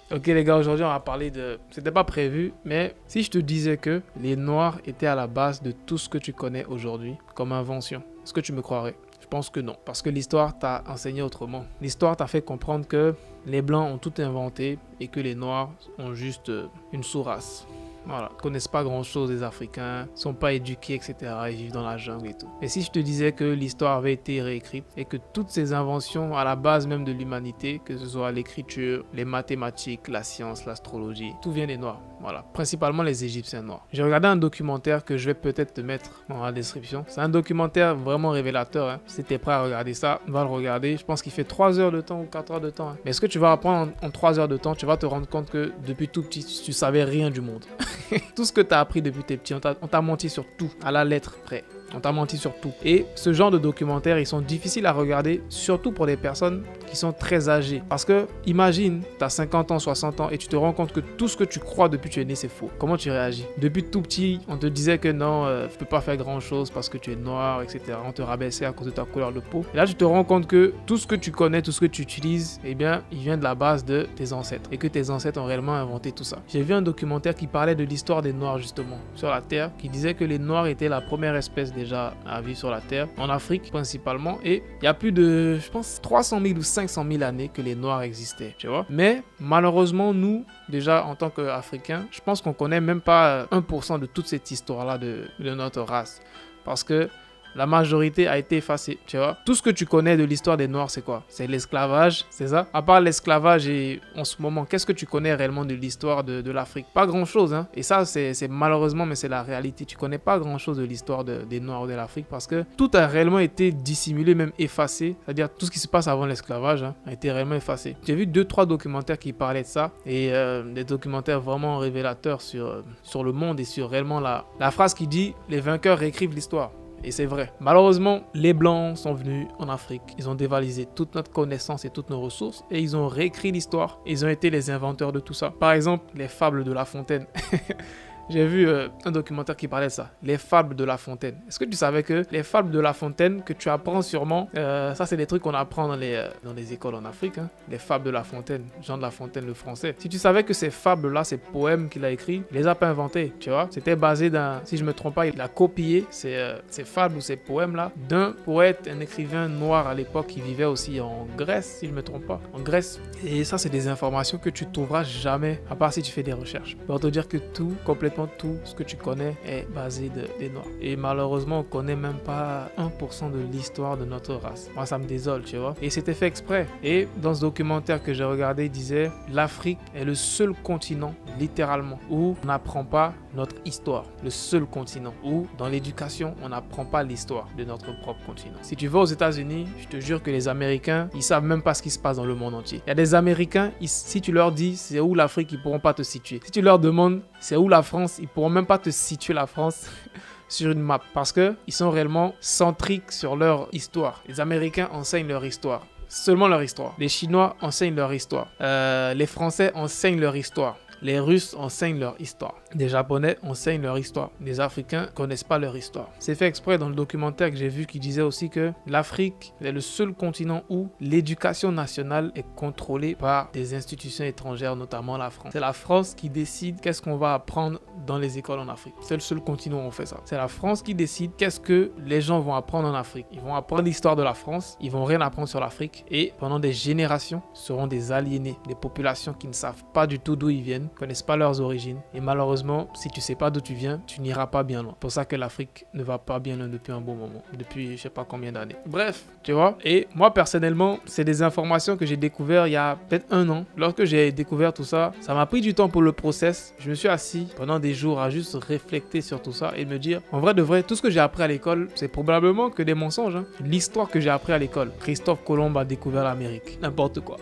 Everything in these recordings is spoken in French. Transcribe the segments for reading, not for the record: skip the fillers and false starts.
Ok les gars, aujourd'hui on va parler de... C'était pas prévu, mais si je te disais que les Noirs étaient à la base de tout ce que tu connais aujourd'hui comme invention, est-ce que tu me croirais? Je pense que non, parce que l'histoire t'a enseigné autrement. L'histoire t'a fait comprendre que les Blancs ont tout inventé et que les Noirs ont juste une sous-race. Voilà, ils connaissent pas grand chose des Africains, sont pas éduqués, etc. Ils vivent dans la jungle et tout. Et si je te disais que l'histoire avait été réécrite et que toutes ces inventions à la base même de l'humanité, que ce soit l'écriture, les mathématiques, la science, l'astrologie, tout vient des Noirs. Voilà, principalement les Égyptiens noirs. J'ai regardé un documentaire que je vais peut-être te mettre dans la description. C'est un documentaire vraiment révélateur. Hein. Si t'es prêt à regarder ça, va le regarder. Je pense qu'il fait 3 heures de temps ou 4 heures de temps. Hein. Mais ce que tu vas apprendre en 3 heures de temps, tu vas te rendre compte que depuis tout petit, tu savais rien du monde. Tout ce que tu as appris depuis tes petits, on t'a menti sur tout, à la lettre près. On t'a menti sur tout. Et ce genre de documentaires, ils sont difficiles à regarder, surtout pour des personnes qui sont très âgées. Parce que, imagine, tu as 50 ans, 60 ans, et tu te rends compte que tout ce que tu crois depuis que tu es né, c'est faux. Comment tu réagis? Depuis tout petit, on te disait que non, tu peux pas faire grand chose parce que tu es noir, etc. On te rabaissait à cause de ta couleur de peau. Et là, tu te rends compte que tout ce que tu connais, tout ce que tu utilises, eh bien, il vient de la base de tes ancêtres. Et que tes ancêtres ont réellement inventé tout ça. J'ai vu un documentaire qui parlait de l'histoire des Noirs, justement, sur la Terre, qui disait que les Noirs étaient la première espèce déjà à vivre sur la Terre, en Afrique principalement, et il y a plus de, je pense, 300 000 ou 500 000 années que les Noirs existaient, tu vois. Mais malheureusement, nous, déjà en tant qu'Africains, je pense qu'on connaît même pas 1% de toute cette histoire-là de notre race, parce que la majorité a été effacée, tu vois. Tout ce que tu connais de l'histoire des Noirs, c'est quoi? C'est l'esclavage, c'est ça? À part l'esclavage et en ce moment, qu'est-ce que tu connais réellement de l'histoire de l'Afrique? Pas grand-chose, hein. Et ça, c'est malheureusement, mais c'est la réalité. Tu connais pas grand-chose de l'histoire des Noirs de l'Afrique parce que tout a réellement été dissimulé, même effacé. C'est-à-dire tout ce qui se passe avant l'esclavage a été réellement effacé. J'ai vu 2-3 documentaires qui parlaient de ça et des documentaires vraiment révélateurs sur le monde et sur réellement la phrase qui dit « Les vainqueurs réécrivent l'histoire ». Et c'est vrai. Malheureusement, les Blancs sont venus en Afrique. Ils ont dévalisé toute notre connaissance et toutes nos ressources. Et ils ont réécrit l'histoire. Ils ont été les inventeurs de tout ça. Par exemple, les fables de La Fontaine. J'ai vu un documentaire qui parlait de ça. Les fables de La Fontaine. Est-ce que tu savais que les fables de La Fontaine, que tu apprends sûrement, ça c'est des trucs qu'on apprend dans les écoles en Afrique, hein, les fables de La Fontaine, Jean de La Fontaine, le français. Si tu savais que ces fables-là, ces poèmes qu'il a écrits, il les a pas inventés, tu vois. C'était basé d'un, si je me trompe pas, il a copié ces fables ou ces poèmes-là d'un poète, un écrivain noir à l'époque qui vivait aussi en Grèce, si je me trompe pas, en Grèce. Et ça, c'est des informations que tu trouveras jamais, à part si tu fais des recherches. Pour te dire que tout, complètement tout ce que tu connais est basé des Noirs. Et malheureusement, on connaît même pas 1% de l'histoire de notre race. Moi, ça me désole, tu vois. Et c'était fait exprès. Et dans ce documentaire que j'ai regardé, il disait l'Afrique est le seul continent, littéralement, où on n'apprend pas notre histoire. Le seul continent où, dans l'éducation, on n'apprend pas l'histoire de notre propre continent. Si tu vas aux États-Unis, je te jure que les Américains, ils savent même pas ce qui se passe dans le monde entier. Il y a des Américains, si tu leur dis c'est où l'Afrique, ils pourront pas te situer. Si tu leur demandes c'est où la France, ils pourront même pas te situer la France sur une map parce que ils sont réellement centriques sur leur histoire. Les Américains enseignent leur histoire. Seulement leur histoire. Les Chinois enseignent leur histoire. Les Français enseignent leur histoire. Les Russes enseignent leur histoire. Les Japonais enseignent leur histoire. Les Africains connaissent pas leur histoire. C'est fait exprès dans le documentaire que j'ai vu qui disait aussi que l'Afrique est le seul continent où l'éducation nationale est contrôlée par des institutions étrangères, notamment la France. C'est la France qui décide qu'est-ce qu'on va apprendre dans les écoles en Afrique. C'est le seul continent où on fait ça. C'est la France qui décide qu'est-ce que les gens vont apprendre en Afrique. Ils vont apprendre l'histoire de la France, ils vont rien apprendre sur l'Afrique et pendant des générations seront des aliénés, des populations qui ne savent pas du tout d'où ils viennent, connaissent pas leurs origines et malheureusement si tu sais pas d'où tu viens tu n'iras pas bien loin. C'est pour ça que l'Afrique ne va pas bien loin depuis un bon moment, depuis je sais pas combien d'années. Bref, tu vois, et moi personnellement c'est des informations que j'ai découvert il y a peut-être 1 an. Lorsque j'ai découvert tout ça, ça m'a pris du temps pour le process. Je me suis assis pendant des jours à juste réfléchir sur tout ça et me dire en vrai de vrai tout ce que j'ai appris à l'école c'est probablement que des mensonges, hein. L'histoire que j'ai appris à l'école, Christophe Colomb a découvert l'Amérique, n'importe quoi.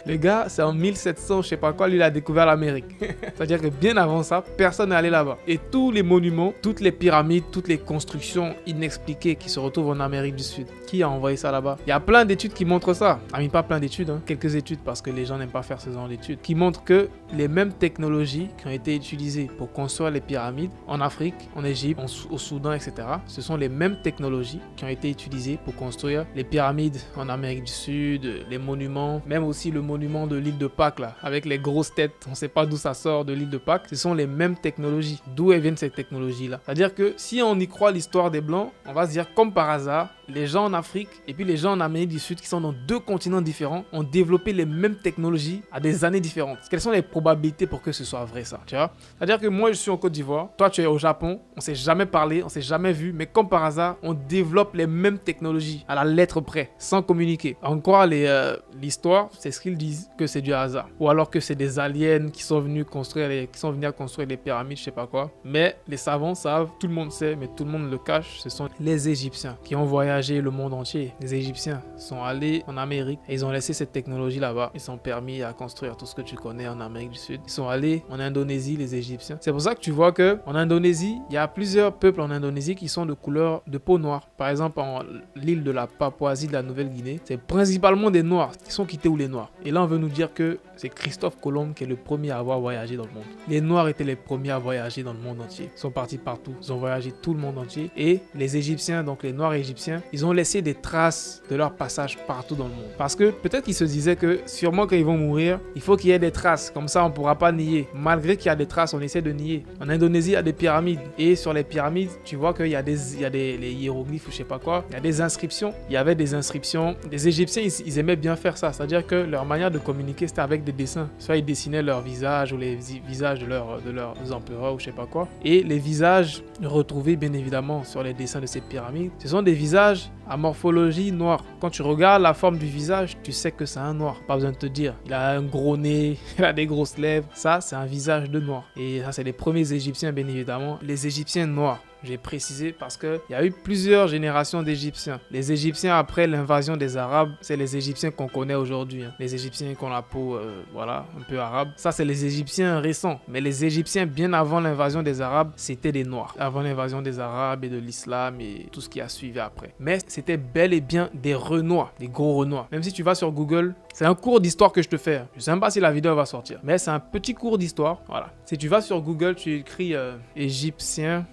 Le gars, c'est en 1700, je sais pas quoi, lui, il a découvert l'Amérique. C'est-à-dire que bien avant ça, personne n'est allé là-bas. Et tous les monuments, toutes les pyramides, toutes les constructions inexpliquées qui se retrouvent en Amérique du Sud, qui a envoyé ça là-bas? Il y a plein d'études qui montrent ça. Ah, mais pas plein d'études, hein. Quelques études parce que les gens n'aiment pas faire ce genre d'études, qui montrent que les mêmes technologies qui ont été utilisées pour construire les pyramides en Afrique, en Égypte, au Soudan, etc., ce sont les mêmes technologies qui ont été utilisées pour construire les pyramides en Amérique du Sud, les monuments, même aussi le monument monument de l'île de Pâques là, avec les grosses têtes, on ne sait pas d'où ça sort de l'île de Pâques, ce sont les mêmes technologies. D'où elles viennent ces technologies-là? C'est-à-dire que si on y croit l'histoire des Blancs, on va se dire comme par hasard, les gens en Afrique et puis les gens en Amérique du Sud qui sont dans deux continents différents ont développé les mêmes technologies à des années différentes. Quelles sont les probabilités pour que ce soit vrai ça, tu vois? C'est-à-dire que moi je suis en Côte d'Ivoire, toi tu es au Japon, on s'est jamais parlé, on s'est jamais vu, mais comme par hasard, on développe les mêmes technologies à la lettre près, sans communiquer. En quoi l'histoire, c'est ce qu'ils disent, que c'est du hasard. Ou alors que c'est des aliens qui sont venus à construire les pyramides, je sais pas quoi. Mais les savants savent, tout le monde sait, mais tout le monde le cache, ce sont les Égyptiens qui ont voyagé le monde entier. Les Égyptiens sont allés en Amérique et ils ont laissé cette technologie là-bas. Ils sont permis à construire tout ce que tu connais en Amérique du Sud. Ils sont allés en Indonésie, les Égyptiens. C'est pour ça que tu vois que en Indonésie, il y a plusieurs peuples en Indonésie qui sont de couleur de peau noire. Par exemple, en l'île de la Papouasie de la Nouvelle-Guinée, c'est principalement des Noirs qui sont quittés ou les Noirs. Et là, on veut nous dire que c'est Christophe Colomb qui est le premier à avoir voyagé dans le monde. Les Noirs étaient les premiers à voyager dans le monde entier. Ils sont partis partout. Ils ont voyagé tout le monde entier. Et les Égyptiens, donc les Noirs égyptiens, ils ont laissé des traces de leur passage partout dans le monde. Parce que peut-être qu'ils se disaient que sûrement quand ils vont mourir, il faut qu'il y ait des traces. Comme ça, on ne pourra pas nier. Malgré qu'il y a des traces, on essaie de nier. En Indonésie, il y a des pyramides. Et sur les pyramides, tu vois qu'il y a les hiéroglyphes ou je sais pas quoi. Il y a des inscriptions. Il y avait des inscriptions. Les Égyptiens, ils aimaient bien faire ça. C'est-à-dire que leur manière de communiquer, c'était avec des dessins. Soit ils dessinaient leur visage ou les visages de leurs empereurs ou je sais pas quoi. Et les visages retrouvés, bien évidemment, sur les dessins de ces pyramides, ce sont des visages à morphologie noire. Quand tu regardes la forme du visage, tu sais que c'est un noir. Pas besoin de te dire. Il a un gros nez, il a des grosses lèvres. Ça, c'est un visage de noir. Et ça, c'est les premiers Égyptiens, bien évidemment. Les Égyptiens noirs. J'ai précisé parce qu'il y a eu plusieurs générations d'Égyptiens. Les Égyptiens après l'invasion des Arabes, c'est les Égyptiens qu'on connaît aujourd'hui. Les Égyptiens qui ont la peau, un peu arabe. Ça, c'est les Égyptiens récents. Mais les Égyptiens, bien avant l'invasion des Arabes, c'était des Noirs. Avant l'invasion des Arabes et de l'islam et tout ce qui a suivi après. Mais c'était bel et bien des Renois, des gros Renois. Même si tu vas sur Google, c'est un cours d'histoire que je te fais. Je ne sais même pas si la vidéo va sortir. Mais c'est un petit cours d'histoire. Voilà. Si tu vas sur Google, tu écris Égyptien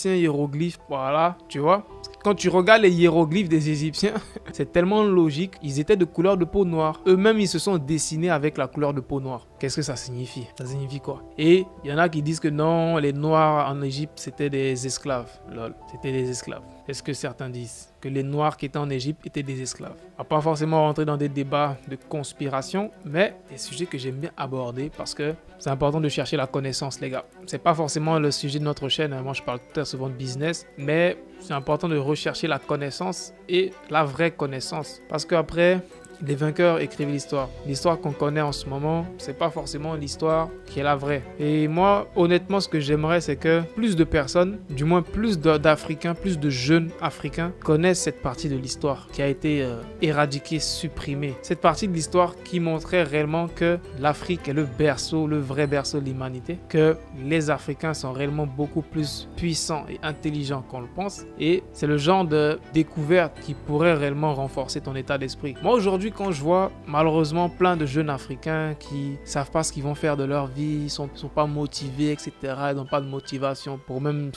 hiéroglyphes, voilà, tu vois. Quand tu regardes les hiéroglyphes des Égyptiens, c'est tellement logique. Ils étaient de couleur de peau noire. Eux-mêmes, ils se sont dessinés avec la couleur de peau noire. Qu'est-ce que ça signifie? Ça signifie quoi? Et il y en a qui disent que non, les Noirs en Égypte, c'était des esclaves. Lol, c'était des esclaves. Est-ce que certains disent que les Noirs qui étaient en Égypte étaient des esclaves? On va pas forcément rentrer dans des débats de conspiration, mais des sujets que j'aime bien aborder parce que c'est important de chercher la connaissance, les gars. C'est pas forcément le sujet de notre chaîne. Moi, je parle très souvent de business, mais c'est important de rechercher la connaissance et la vraie connaissance. Parce qu'après, les vainqueurs écrivent l'histoire. L'histoire qu'on connaît en ce moment, c'est pas forcément l'histoire qui est la vraie. Et moi, honnêtement, ce que j'aimerais, c'est que plus de personnes, du moins plus d'Africains, plus de jeunes Africains connaissent cette partie de l'histoire qui a été éradiquée, supprimée. Cette partie de l'histoire qui montrait réellement que l'Afrique est le berceau, le vrai berceau de l'humanité, que les Africains sont réellement beaucoup plus puissants et intelligents qu'on le pense. Et c'est le genre de découverte qui pourrait réellement renforcer ton état d'esprit. Moi, aujourd'hui, quand je vois malheureusement plein de jeunes Africains qui savent pas ce qu'ils vont faire de leur vie, ils sont pas motivés, etc. Ils n'ont pas de motivation pour même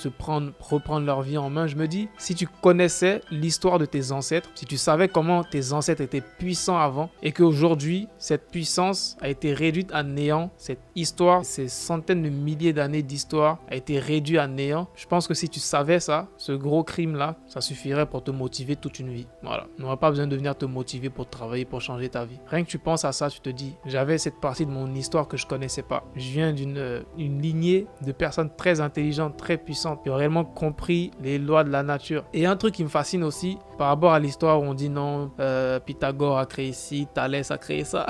reprendre leur vie en main. Je me dis, si tu connaissais l'histoire de tes ancêtres, si tu savais comment tes ancêtres étaient puissants avant et qu'aujourd'hui, cette puissance a été réduite à néant, cette histoire, ces centaines de milliers d'années d'histoire a été réduite à néant, je pense que si tu savais ça, ce gros crime-là, ça suffirait pour te motiver toute une vie. Voilà. On n'aura pas besoin de venir te motiver pour travailler, pour changer ta vie. Rien que tu penses à ça, tu te dis, j'avais cette partie de mon histoire que je connaissais pas. Je viens d'une lignée de personnes très intelligentes, très puissantes, qui ont réellement compris les lois de la nature. Et un truc qui me fascine aussi, par rapport à l'histoire où on dit non, Pythagore a créé ci, Thalès a créé ça,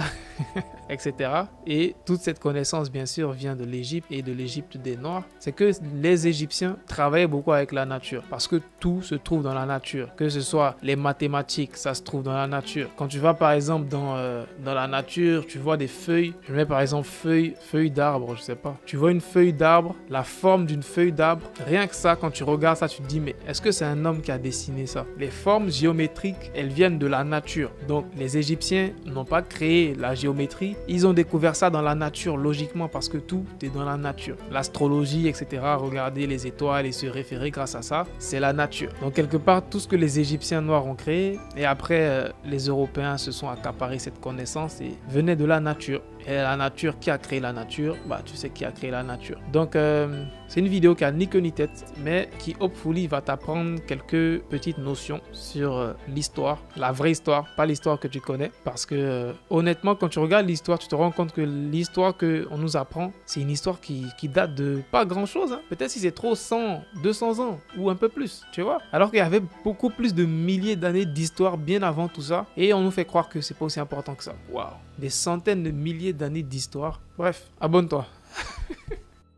etc. Et toute cette connaissance, bien sûr, vient de l'Égypte et de l'Égypte des Noirs. C'est que les Égyptiens travaillaient beaucoup avec la nature parce que tout se trouve dans la nature. Que ce soit les mathématiques, ça se trouve dans la nature. Quand tu vas par exemple dans la nature, tu vois des feuilles. Je mets par exemple feuilles d'arbre, je sais pas. Tu vois une feuille d'arbre, la forme d'une feuille d'arbre. Rien que ça, quand tu regardes ça, tu te dis mais est-ce que c'est un homme qui a dessiné ça? Les formes formes géométriques, elles viennent de la nature. Donc les Égyptiens n'ont pas créé la géométrie, ils ont découvert ça dans la nature logiquement parce que tout est dans la nature. L'astrologie, etc., regarder les étoiles et se référer grâce à ça, c'est la nature. Donc quelque part, tout ce que les Égyptiens noirs ont créé, et après les Européens se sont accaparés cette connaissance et venait de la nature. Et la nature, qui a créé la nature? Bah, tu sais qui a créé la nature. Donc, c'est une vidéo qui a ni queue ni tête, mais qui, hopefully, va t'apprendre quelques petites notions sur l'histoire, la vraie histoire, pas l'histoire que tu connais. Parce que, honnêtement, quand tu regardes l'histoire, tu te rends compte que l'histoire qu'on nous apprend, c'est une histoire qui date de pas grand-chose. Hein. Peut-être si c'est trop 100, 200 ans ou un peu plus, tu vois. Alors qu'il y avait beaucoup plus de milliers d'années d'histoire bien avant tout ça. Et on nous fait croire que c'est pas aussi important que ça. Waouh! Des centaines de milliers d'années d'histoire. Bref, abonne-toi.